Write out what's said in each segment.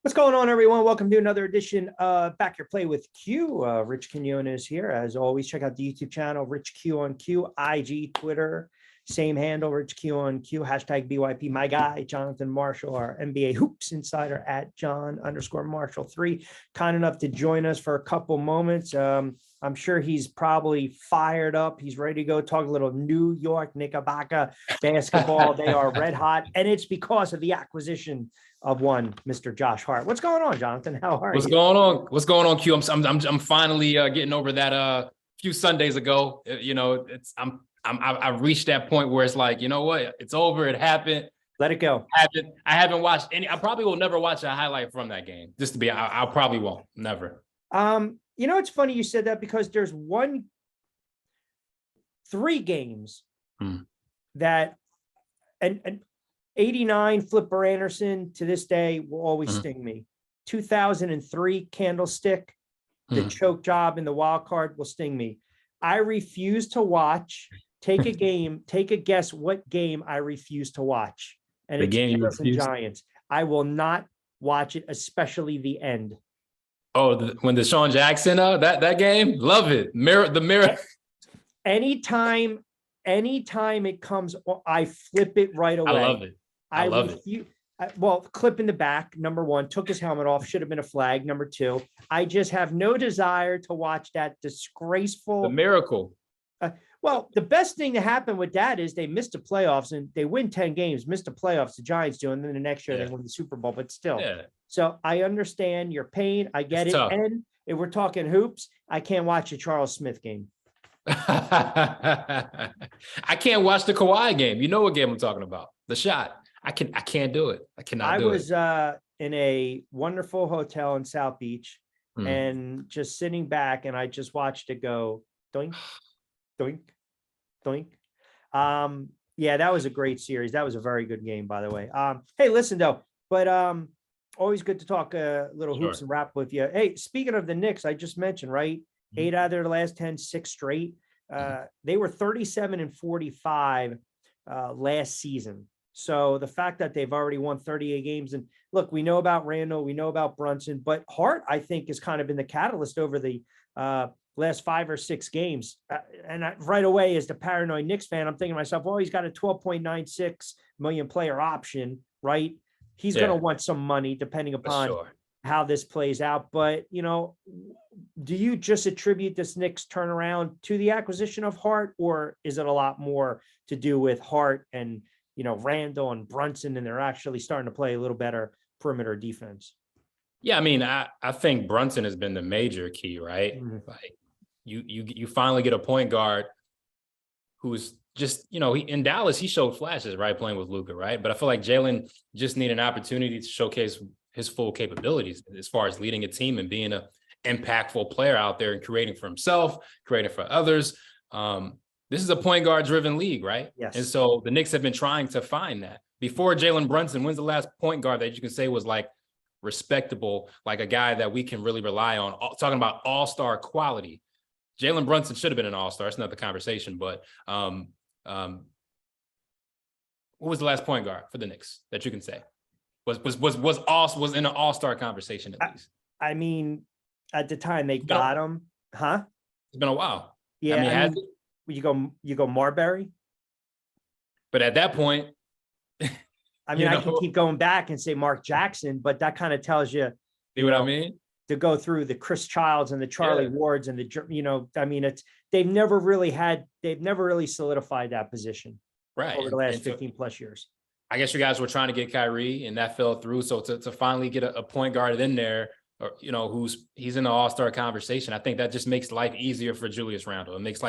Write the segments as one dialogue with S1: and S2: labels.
S1: What's going on, everyone? Welcome to another edition of Back Your Play with Q. Rich Quinones here. As always, check out the YouTube channel, Rich Q on Q, IG, Twitter, same handle, Rich Q on Q, hashtag BYP. My guy, Jonathan Marshall, our NBA Hoops Insider at John_Marshall3, kind enough to join us for a couple moments. I'm sure he's probably fired up. He's ready to go talk a little New York Knickerbocker basketball. They are red hot, and it's because of the acquisition of one Mr. Josh Hart. What's going on, Jonathan? How are you?
S2: What's going on, Q? I'm finally getting over that a few Sundays ago. I've reached that point where it's like, you know what? It's over. It happened.
S1: Let it go.
S2: I haven't watched any. I probably will never watch a highlight from that game. Just to be, I probably won't. Never.
S1: It's funny you said that because there's three games that and 89 Flipper Anderson to this day will always sting me. 2003 Candlestick, the choke job in the wild card will sting me. I refuse to watch. Take a guess what game I refuse to watch. And it's Bears and Giants. I will not watch it, especially the end.
S2: Oh, when Deshaun Jackson, that game, love it. The mirror.
S1: Anytime it comes, I flip it right away.
S2: I love it. I love it.
S1: Well, clip in the back, number one, took his helmet off, should have been a flag. Number two, I just have no desire to watch that disgraceful.
S2: The miracle.
S1: Well, the best thing to happen with that is they missed the playoffs and they win 10 games, missed the playoffs, the Giants do, and then the next year they win the Super Bowl, but still. Yeah. So I understand your pain. I get it. Tough. And if we're talking hoops, I can't watch a Charles Smith game.
S2: I can't watch the Kawhi game. You know what game I'm talking about. The shot. I can't do it. I cannot do it.
S1: I was in a wonderful hotel in South Beach and just sitting back, and I just watched it go doink, doink, doink. Yeah, that was a great series. That was a very good game, by the way. Hey, listen though, but always good to talk a little hoops and rap with you. Hey, speaking of the Knicks, I just mentioned, right? 8 out of their last 10, 6 straight. They were 37-45 last season. So the fact that they've already won 38 games, and look, we know about Randall, we know about Brunson, but Hart, I think, has kind of been the catalyst over the last 5 or 6 games. Right away, as the paranoid Knicks fan, I'm thinking to myself, well, he's got a $12.96 million player option, right? He's going to want some money depending upon how this plays out. But, do you just attribute this Knicks turnaround to the acquisition of Hart, or is it a lot more to do with Hart and, Randall and Brunson, and they're actually starting to play a little better perimeter defense?
S2: Yeah, I mean, I think Brunson has been the major key, right? Like you finally get a point guard who's just, in Dallas, he showed flashes, right, playing with Luka, right? But I feel like Jalen just needed an opportunity to showcase his full capabilities as far as leading a team and being an impactful player out there and creating for himself, creating for others. This is a point guard driven league, right?
S1: Yes.
S2: And so the Knicks have been trying to find that. Before Jalen Brunson, when's the last point guard that you can say was like respectable, like a guy that we can really rely on? Talking about all-star quality. Jalen Brunson should have been an all-star. That's not the conversation, but who was the last point guard for the Knicks that you can say was in an all-star conversation at least?
S1: I mean, at the time they got him, huh?
S2: It's been a while.
S1: Yeah, you go Marbury,
S2: but at that point,
S1: I mean, I can keep going back and say Mark Jackson, but that kind of tells you.
S2: See what I mean?
S1: To go through the Chris Childs and the Charlie Wards and they've never really solidified that position over the last 15 plus years.
S2: I guess you guys were trying to get Kyrie and that fell through. So to finally get a point guard in there, or, he's in the all-star conversation, I think that just makes life easier for Julius Randle. It makes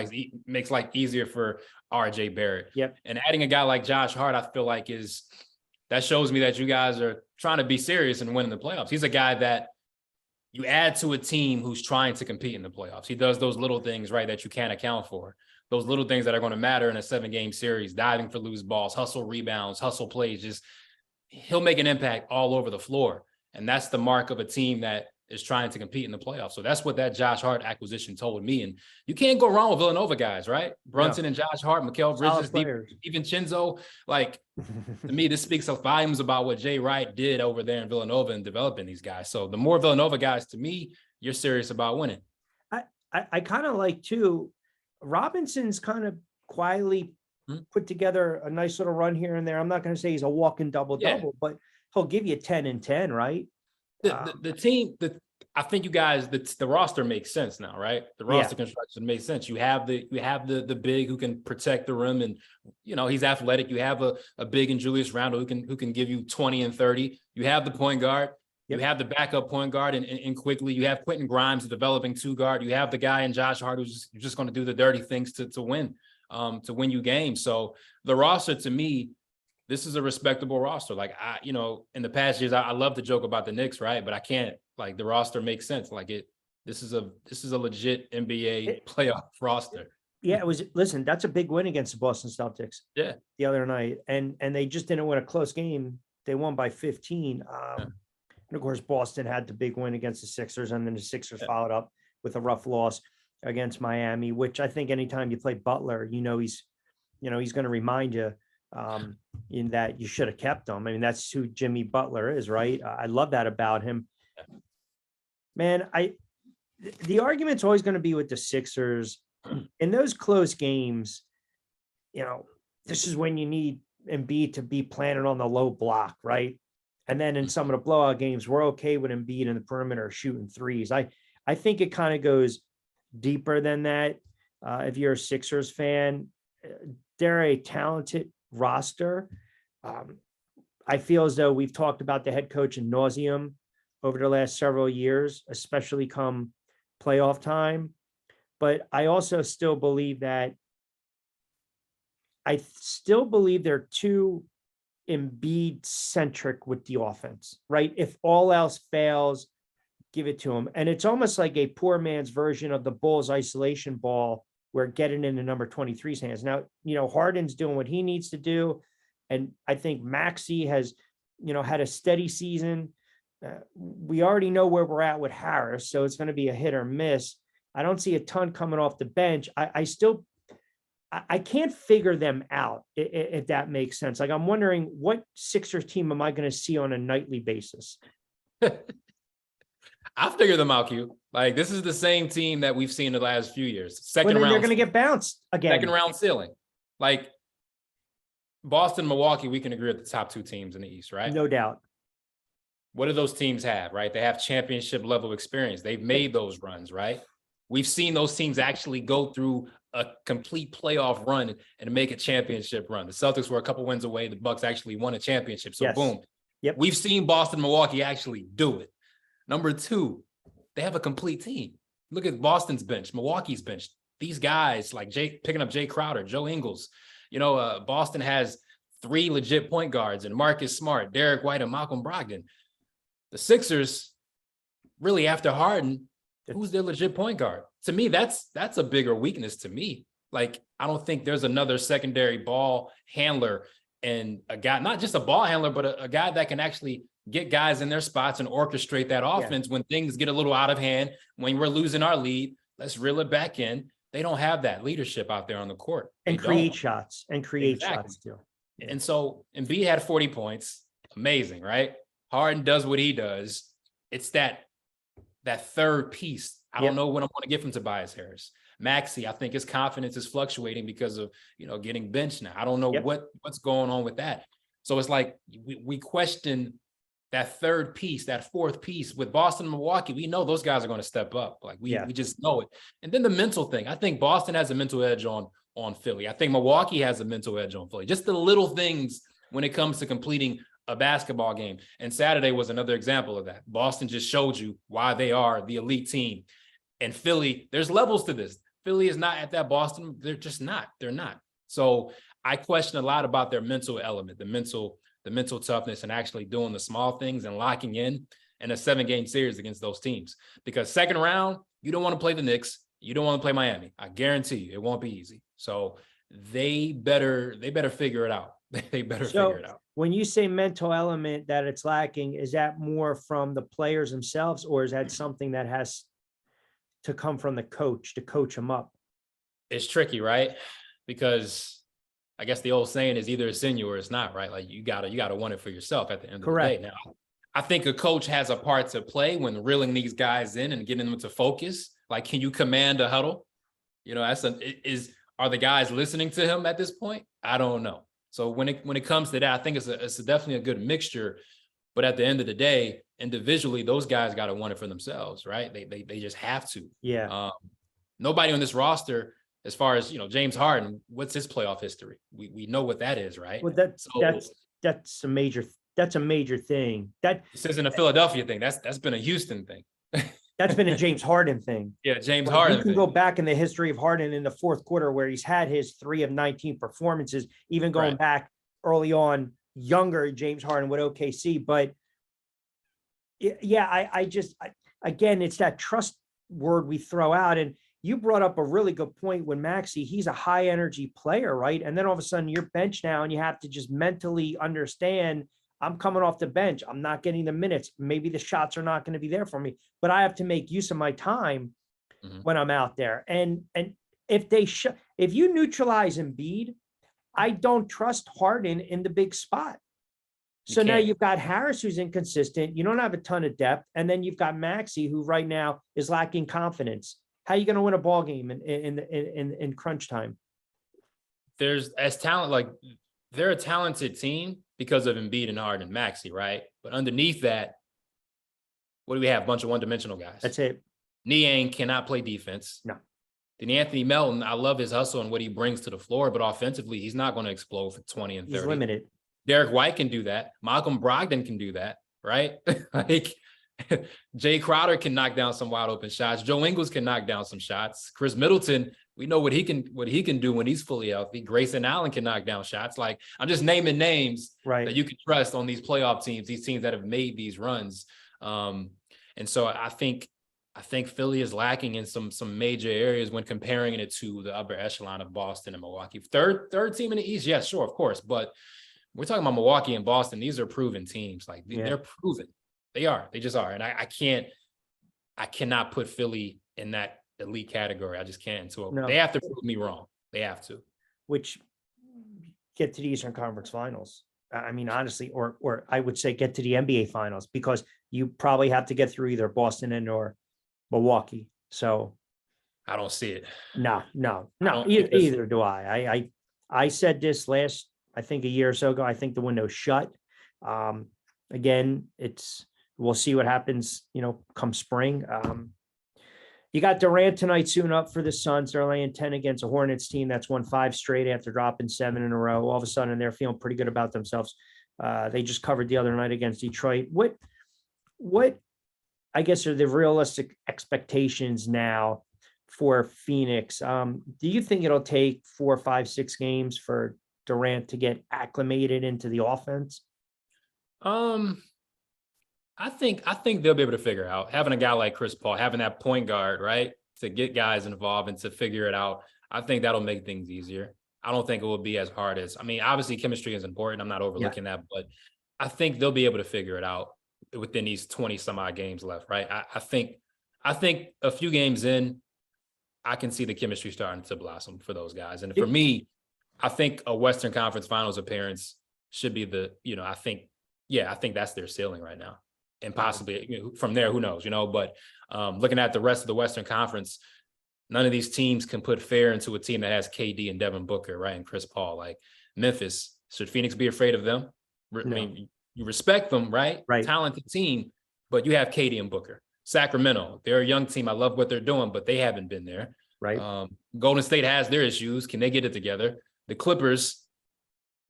S2: life easier for RJ Barrett.
S1: Yep.
S2: And adding a guy like Josh Hart, I feel like that shows me that you guys are trying to be serious and winning the playoffs. He's a guy that you add to a team who's trying to compete in the playoffs. He does those little things, right, that you can't account for. Those little things that are going to matter in a 7-game series, diving for loose balls, hustle rebounds, hustle plays. He'll make an impact all over the floor. And that's the mark of a team that is trying to compete in the playoffs. So that's what that Josh Hart acquisition told me. And you can't go wrong with Villanova guys, right? Brunson and Josh Hart, Mikal Bridges, DiVincenzo. Like, to me, this speaks of volumes about what Jay Wright did over there in Villanova and developing these guys. So the more Villanova guys, to me, you're serious about winning.
S1: I kind of like, too, Robinson's kind of quietly put together a nice little run here and there. I'm not going to say he's a walking double-double, but he'll give you 10 and 10, right?
S2: The team, I think you guys, the roster makes sense now, right? The roster construction makes sense. You have the big who can protect the rim, and he's athletic. You have a big in Julius Randle who can give you 20 and 30. You have the point guard. You have the backup point guard and quickly. You have Quentin Grimes, the developing two guard. You have the guy in Josh Hart who's just going to do the dirty things to win you games. So the roster, to me, this is a respectable roster. Like, in the past years, I love to joke about the Knicks, right? But I can't. Like, the roster makes sense. Like, this is a legit NBA playoff roster.
S1: Yeah, it was. Listen, that's a big win against the Boston Celtics.
S2: Yeah,
S1: the other night, and they just didn't win a close game. They won by 15. And of course, Boston had the big win against the Sixers, and then the Sixers followed up with a rough loss against Miami, which I think anytime you play Butler, he's going to remind you in that you should have kept him. I mean, that's who Jimmy Butler is, right? I love that about him. Man, the argument's always going to be with the Sixers in those close games. This is when you need Embiid to be planted on the low block, right? And then in some of the blowout games, we're okay with Embiid in the perimeter shooting threes. I think it kind of goes deeper than that. If you're a Sixers fan, they're a talented roster. I feel as though we've talked about the head coach ad nauseum over the last several years, especially come playoff time. But I also still believe they're too Embiid centric with the offense, right? If all else fails, give it to him. And it's almost like a poor man's version of the Bulls isolation ball, where getting into number 23's hands. Now, Harden's doing what he needs to do. And I think Maxey has, had a steady season. We already know where we're at with Harris, so it's going to be a hit or miss. I don't see a ton coming off the bench. I can't figure them out, if that makes sense. Like, I'm wondering, what Sixers team am I going to see on a nightly basis?
S2: I'll figure them out, Q. Like, this is the same team that we've seen the last few years. Second round,
S1: they're going to get bounced again.
S2: Second round ceiling. Like, Boston, Milwaukee, we can agree at the top two teams in the East, right?
S1: No doubt.
S2: What do those teams have, right? They have championship level experience. They've made those runs, right? We've seen those teams actually go through a complete playoff run and make a championship run. The Celtics were a couple wins away. The Bucks actually won a championship. So boom.
S1: Yep.
S2: We've seen Boston, Milwaukee actually do it. Number two, they have a complete team. Look at Boston's bench, Milwaukee's bench. These guys like picking up Jay Crowder, Joe Ingles. Boston has 3 legit point guards and Marcus Smart, Derek White, and Malcolm Brogdon. The Sixers, really, after Harden, who's their legit point guard? To me, that's a bigger weakness to me. Like, I don't think there's another secondary ball handler, and a guy, not just a ball handler, but a guy that can actually get guys in their spots and orchestrate that offense when things get a little out of hand, when we're losing our lead, let's reel it back in. They don't have that leadership out there on the court.
S1: And create shots too.
S2: And so Embiid had 40 points. Amazing, right? Harden does what he does. It's that third piece. I don't know what I'm going to get from Tobias Harris. Maxey, I think his confidence is fluctuating because of, getting benched now. I don't know what's going on with that. So it's like we question that third piece, that fourth piece. With Boston and Milwaukee, we know those guys are going to step up. Like, we just know it. And then the mental thing. I think Boston has a mental edge on Philly. I think Milwaukee has a mental edge on Philly. Just the little things when it comes to completing a basketball game. And Saturday was another example of that. Boston just showed you why they are the elite team. And Philly, there's levels to this. Philly is not at that Boston. They're just not. They're not. So I question a lot about their mental element, the mental toughness, and actually doing the small things and locking in a 7-game series against those teams. Because second round, you don't want to play the Knicks. You don't want to play Miami. I guarantee you it won't be easy. So they better figure it out. They better figure it out.
S1: When you say mental element that it's lacking, is that more from the players themselves, or is that something that has to come from the coach to coach them up?
S2: It's tricky, right? Because I guess the old saying is either it's in you or it's not, right? Like you gotta want it for yourself at the end of the day.
S1: Correct.
S2: Now, I think a coach has a part to play when reeling these guys in and getting them to focus. Like, can you command a huddle? You know, are the guys listening to him at this point? I don't know. So when it comes to that, I think it's definitely a good mixture. But at the end of the day, individually, those guys got to want it for themselves, right? They just have to.
S1: Yeah.
S2: Nobody on this roster, as far as, James Harden, what's his playoff history? We know what that is, right?
S1: Well, that's a major thing.
S2: This isn't a Philadelphia thing. That's been a Houston thing.
S1: That's been a James Harden thing.
S2: Yeah, James
S1: Like,
S2: Harden.
S1: you can go back in the history of Harden in the fourth quarter where he's had his 3 of 19 performances, even going back early on, younger James Harden with OKC. But yeah, again, it's that trust word we throw out. And you brought up a really good point when Maxey, he's a high energy player, right? And then all of a sudden you're bench now and you have to just mentally understand, I'm coming off the bench. I'm not getting the minutes. Maybe the shots are not going to be there for me, but I have to make use of my time when I'm out there. And if you neutralize Embiid, I don't trust Harden in the big spot. So now you've got Harris, who's inconsistent. You don't have a ton of depth. And then you've got Maxey, who right now is lacking confidence. How are you going to win a ball game in crunch time?
S2: There's as talent, like they're a talented team because of Embiid and Harden and Maxey, right? But underneath that, what do we have? A bunch of one-dimensional guys.
S1: That's it.
S2: Niang cannot play defense.
S1: No.
S2: Then Anthony Melton, I love his hustle and what he brings to the floor, but offensively, he's not going to explode for 20 and 30.
S1: He's limited.
S2: Derek White can do that. Malcolm Brogdon can do that, right? Like Jay Crowder can knock down some wide open shots. Joe Ingles can knock down some shots. Chris Middleton, we know what he can do when he's fully healthy. Grayson Allen can knock down shots. Like, I'm just naming names that you can trust on these playoff teams, these teams that have made these runs. And so I think Philly is lacking in some major areas when comparing it to the upper echelon of Boston and Milwaukee. Third team in the East, yes, sure, of course. But we're talking about Milwaukee and Boston. These are proven teams. Like, they're proven. They are. They just are. And I cannot put Philly in that elite category. I just can't. So they have to prove me wrong. They have to.
S1: Which, get to the Eastern Conference Finals. I mean, honestly, or I would say get to the NBA Finals, because you probably have to get through either Boston and or Milwaukee. So
S2: I don't see it.
S1: No, either do I. I said this I think a year or so ago. I think the window's shut. Again, we'll see what happens, come spring. You got Durant tonight soon up for the Suns. They're laying 10 against a Hornets team that's won 5 straight after dropping 7 in a row. All of a sudden, they're feeling pretty good about themselves. They just covered the other night against Detroit. What I guess are the realistic expectations now for Phoenix? Do you think it'll take 4, 5, 6 games for Durant to get acclimated into the offense?
S2: I think they'll be able to figure out, having a guy like Chris Paul, having that point guard, right, to get guys involved and to figure it out. I think that'll make things easier. I don't think it will be as hard as, obviously chemistry is important. I'm not overlooking that, but I think they'll be able to figure it out within these 20 some odd games left, right? I think a few games in, I can see the chemistry starting to blossom for those guys. And for me, I think a Western Conference Finals appearance should be I think that's their ceiling right now. And possibly from there, who knows, but looking at the rest of the Western Conference, none of these teams can put fair into a team that has KD and Devin Booker, right? And Chris Paul. Like Memphis, should Phoenix be afraid of them? No. I mean, you respect them, right? Talented team, but you have KD and Booker. Sacramento, they're a young team. I love what they're doing, but they haven't been there.
S1: Right.
S2: Golden State has their issues. Can they get it together? The Clippers,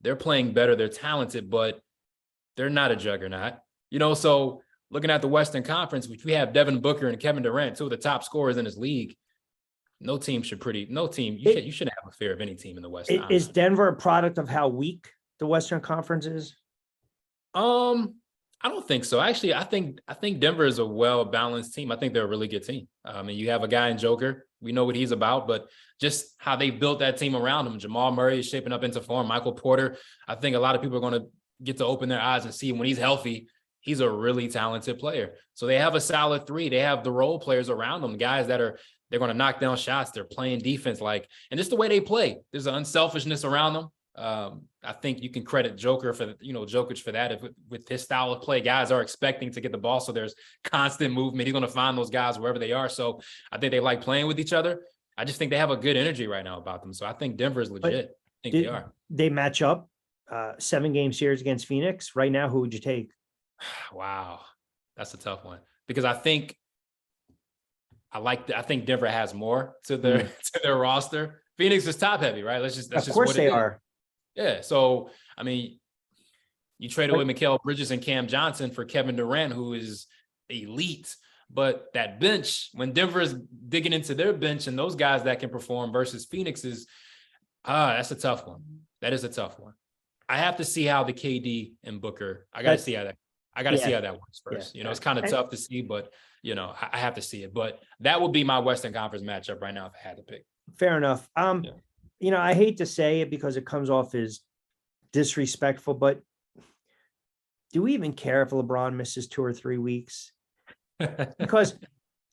S2: they're playing better. They're talented, but they're not a juggernaut. So looking at the Western Conference, which we have Devin Booker and Kevin Durant, 2 of the top scorers in this league, you shouldn't have a fear of any team in the West.
S1: Is Denver a product of how weak the Western Conference is?
S2: I don't think so. Actually, I think Denver is a well-balanced team. I think they're a really good team. And you have a guy in Joker. We know what he's about, but just how they built that team around him. Jamal Murray is shaping up into form. Michael Porter. I think a lot of people are going to get to open their eyes and see when he's healthy, he's a really talented player. So they have a solid three. They have the role players around them, guys that they're going to knock down shots. They're playing defense and just the way they play. There's an unselfishness around them. I think you can credit Jokic for that. With his style of play, guys are expecting to get the ball. So there's constant movement. He's going to find those guys wherever they are. So I think they like playing with each other. I just think they have a good energy right now about them. So I think Denver is legit. I think they are.
S1: They match up 7-game series against Phoenix right now. Who would you take?
S2: Wow. That's a tough one because I think Denver has more to their roster. Phoenix is top heavy, right? That's just
S1: of course they are.
S2: Yeah. So I mean, you trade away Mikal Bridges and Cam Johnson for Kevin Durant, who is elite. But that bench, when Denver is digging into their bench and those guys that can perform versus Phoenix that's a tough one. That is a tough one. I have to see how the KD and Booker. I got to see how that works first.
S1: Yeah.
S2: It's kind of tough to see, but I have to see it. But that would be my Western Conference matchup right now if I had to pick.
S1: Fair enough. I hate to say it because it comes off as disrespectful, but do we even care if LeBron misses 2 or 3 weeks? Because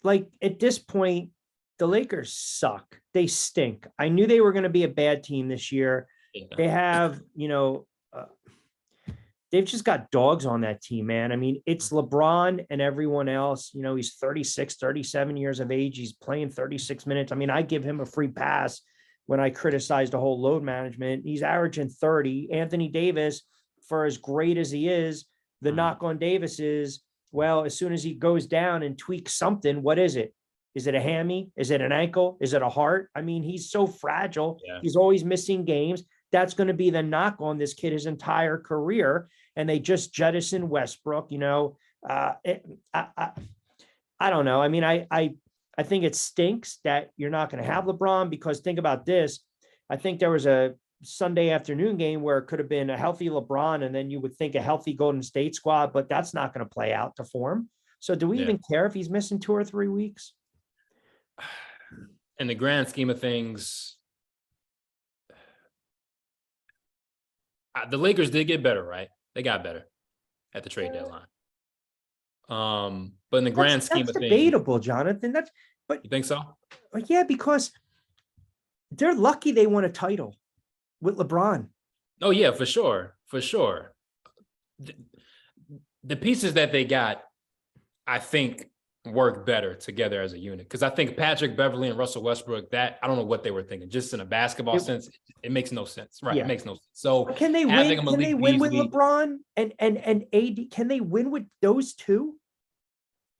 S1: at this point, the Lakers suck. They stink. I knew they were going to be a bad team this year. Yeah. They have, they've just got dogs on that team, man. I mean, it's LeBron and everyone else. He's 36, 37 years of age. He's playing 36 minutes. I mean, I give him a free pass when I criticize the whole load management. He's averaging 30. Anthony Davis, for as great as he is, the knock on Davis is, well, as soon as he goes down and tweaks something, what is it? Is it a hammy? Is it an ankle? Is it a heart? I mean, he's so fragile. Yeah. He's always missing games. That's going to be the knock on this kid his entire career. And they just jettisoned Westbrook. I don't know. I mean, I think it stinks that you're not going to have LeBron because think about this. I think there was a Sunday afternoon game where it could have been a healthy LeBron and then you would think a healthy Golden State squad, but that's not going to play out to form. So do we even care if he's missing 2 or 3 weeks?
S2: In the grand scheme of things, the Lakers did get better, right? They got better at the trade deadline. But in the grand scheme of things,
S1: debatable, Jonathan.
S2: You think so?
S1: Yeah, because they're lucky they won a title with LeBron.
S2: Oh yeah, for sure. The pieces that they got, I think, work better together as a unit. Because I think Patrick Beverley and Russell Westbrook, that I don't know what they were thinking. Just in a basketball sense, it makes no sense, right? Yeah. It makes no sense. So
S1: can they win? Can they win with LeBron and AD? Can they win with those two?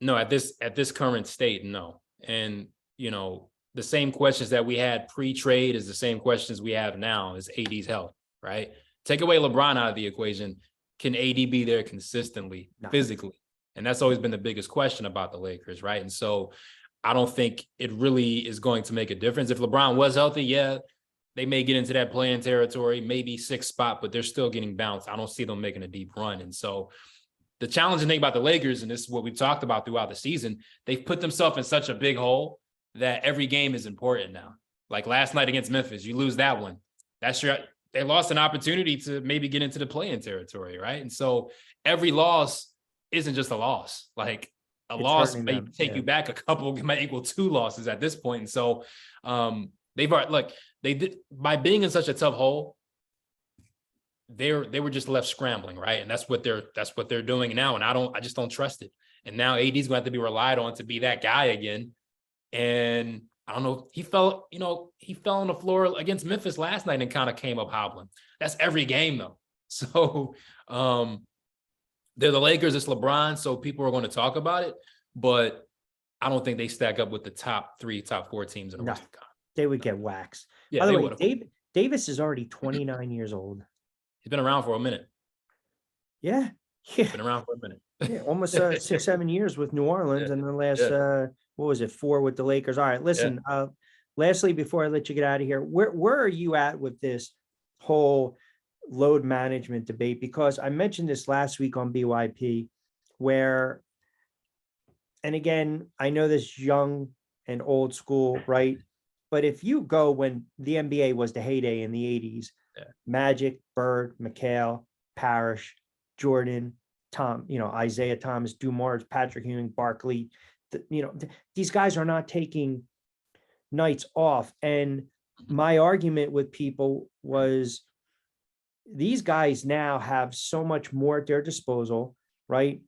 S2: No, at this current state, no. And the same questions that we had pre-trade is the same questions we have now is AD's health, right? Take away LeBron out of the equation. Can AD be there consistently, physically? And that's always been the biggest question about the Lakers, right? And so I don't think it really is going to make a difference. If LeBron was healthy, yeah, they may get into that play-in territory, maybe 6th spot, but they're still getting bounced. I don't see them making a deep run. And so the challenging thing about the Lakers, and this is what we've talked about throughout the season, they've put themselves in such a big hole that every game is important now. Like last night against Memphis, you lose that one. They lost an opportunity to maybe get into the play-in territory, right? And so every loss isn't just a loss. Like a loss may take you back a couple, might equal 2 losses at this point. And so they did by being in such a tough hole, they were just left scrambling, right? And that's what they're doing now. And I just don't trust it. And now AD's going to have to be relied on to be that guy again. And I don't know, he fell on the floor against Memphis last night and kind of came up hobbling. That's every game though. So they're the Lakers, it's LeBron, so people are going to talk about it, but I don't think they stack up with the top 3, top 4 teams in the Western Conference.
S1: They would get waxed.
S2: Yeah,
S1: by the way, Davis is already 29 years old.
S2: He's been around for a minute.
S1: Yeah.
S2: Been around for a minute.
S1: Yeah, almost 6-7 years with New Orleans, and the last 4 with the Lakers. All right, listen. Lastly, before I let you get out of here, where are you at with this whole load management debate? Because I mentioned this last week on BYP, where, and again, I know this young and old school, right? But if you go when the NBA was the heyday in the 80s, Magic, Bird, McHale, Parrish, Jordan, Isaiah Thomas, Dumars, Patrick Ewing, Barkley. These guys are not taking nights off. And my argument with people was these guys now have so much more at their disposal, right?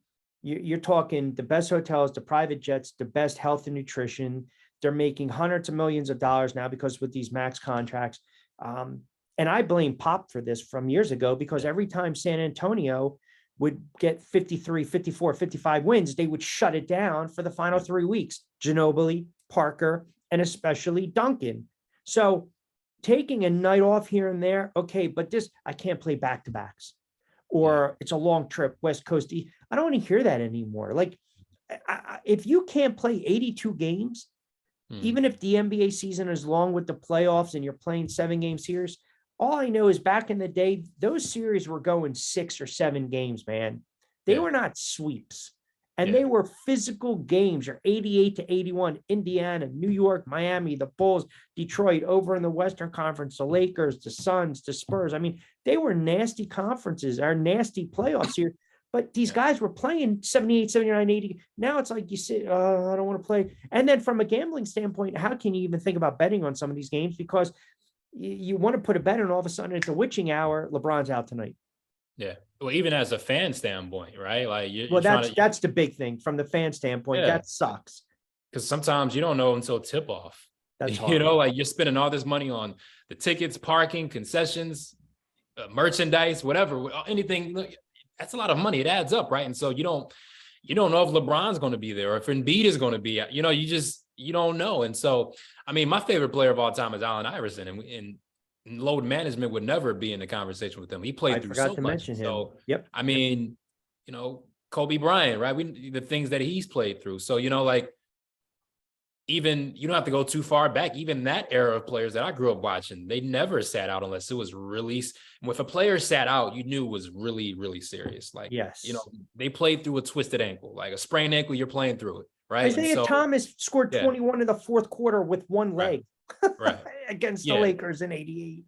S1: You're talking the best hotels, the private jets, the best health and nutrition. They're making hundreds of millions of dollars now because with these max contracts. And I blame Pop for this from years ago, because every time San Antonio would get 53, 54, 55 wins, they would shut it down for the final 3 weeks. Ginobili, Parker, and especially Duncan. So taking a night off here and there, okay, but I can't play back-to-backs, or it's a long trip, West Coast. I don't want to hear that anymore. Like, if you can't play 82 games, even if the NBA season is long with the playoffs and you're playing 7-game series, all I know is back in the day, those series were going 6 or 7 games, man. They were not sweeps. And they were physical games. You're 88-81, Indiana, New York, Miami, the Bulls, Detroit, over in the Western Conference, the Lakers, the Suns, the Spurs. I mean, they were nasty conferences, or nasty playoffs here. But these guys were playing 78, 79, 80. Now it's like you say, I don't want to play. And then from a gambling standpoint, how can you even think about betting on some of these games? Because you want to put a bet, and all of a sudden it's a witching hour. LeBron's out tonight.
S2: Yeah. Well, even as a fan standpoint, right? Like,
S1: that's the big thing from the fan standpoint. That sucks.
S2: Because sometimes you don't know until tip off.
S1: That's hard.
S2: Like, you're spending all this money on the tickets, parking, concessions, merchandise, whatever, anything. That's a lot of money. It adds up, right? And so you don't know if LeBron's going to be there or if Embiid is going to be. You don't know. And so, I mean, my favorite player of all time is Allen Iverson, and load management would never be in the conversation with him. He played through so much. Mention him. So, I mean, Kobe Bryant, right? The things that he's played through. So, even you don't have to go too far back. Even that era of players that I grew up watching, they never sat out unless it was released. And if a player sat out, you knew it was really, really serious. Like, they played through a twisted ankle, like a sprained ankle, you're playing through it, right?
S1: Isaiah Thomas scored 21 in the fourth quarter with one leg. Right. Against the Lakers in 88.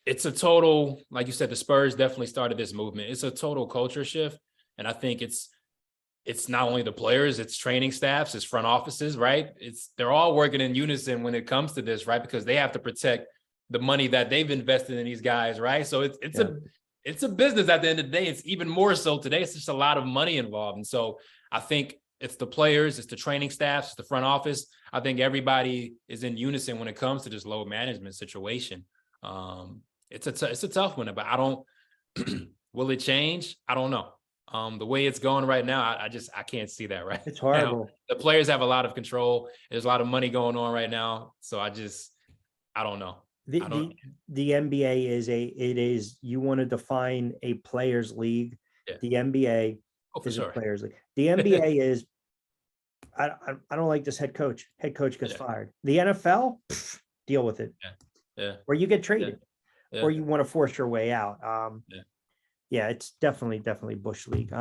S2: It's a total, like you said, the Spurs definitely started this movement. It's a total culture shift. And I think it's not only the players, it's training staffs, it's front offices, right? They're all working in unison when it comes to this, right? Because they have to protect the money that they've invested in these guys, right? So it's a business at the end of the day. It's even more so today. It's just a lot of money involved. And so I think it's the players, it's the training staffs, it's the front office. I think everybody is in unison when it comes to this load management situation. It's a tough one, but I don't, will it change? I don't know. The way it's going right now, I can't see that right.
S1: It's horrible.
S2: Now, the players have a lot of control. There's a lot of money going on right now. So I don't know.
S1: The NBA is you want to define a players league. Yeah. The NBA is a players league. The NBA is, I don't like this head coach. Head coach gets fired. The NFL, deal with it. Or you get traded, or you want to force your way out. It's definitely Bush League.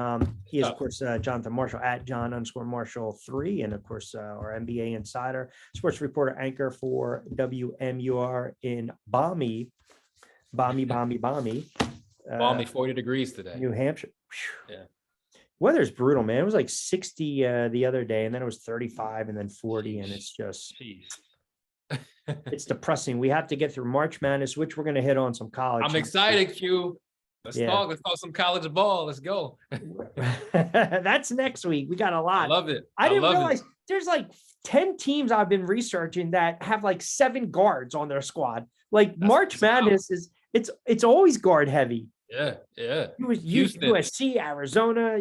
S1: He is, of course, Jonathan Marshall at John_Marshall3, and of course, our NBA insider, sports reporter, anchor for WMUR in balmy
S2: 40 degrees today,
S1: New Hampshire. Whew. Weather's brutal, man. It was like 60 the other day, and then it was 35, and then 40, and it's just it's depressing. We have to get through March Madness, which we're going to hit on some college.
S2: I'm excited, Q. Let's talk some college ball. Let's go.
S1: That's next week. We got a lot.
S2: I love it.
S1: I didn't realize there's like 10 teams I've been researching that have like 7 guards on their squad. Like that's March Madness is it's always guard heavy.
S2: Yeah.
S1: USC, Arizona,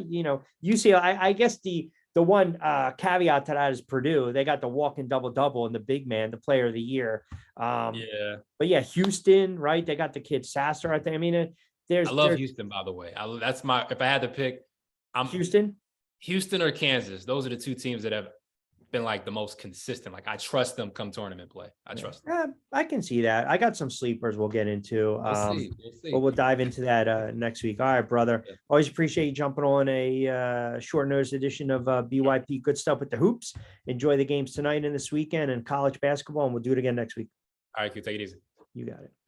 S1: UCLA. I guess the one caveat to that is Purdue. They got the walking double-double and the big man, the player of the year. But Houston, right? They got the kid Sasser, I think. I mean, I love Houston, by the way. If I had to pick, I'm Houston or Kansas. Those are the 2 teams that have been like the most consistent. Like, I trust them come tournament play. I trust them. I can see that. I got some sleepers we'll get into. We'll see. But we'll dive into that next week. All right, brother. Yeah. Always appreciate you jumping on a short notice edition of BYP Good Stuff with the Hoops. Enjoy the games tonight and this weekend and college basketball, and we'll do it again next week.
S2: All right, take it easy.
S1: You got it.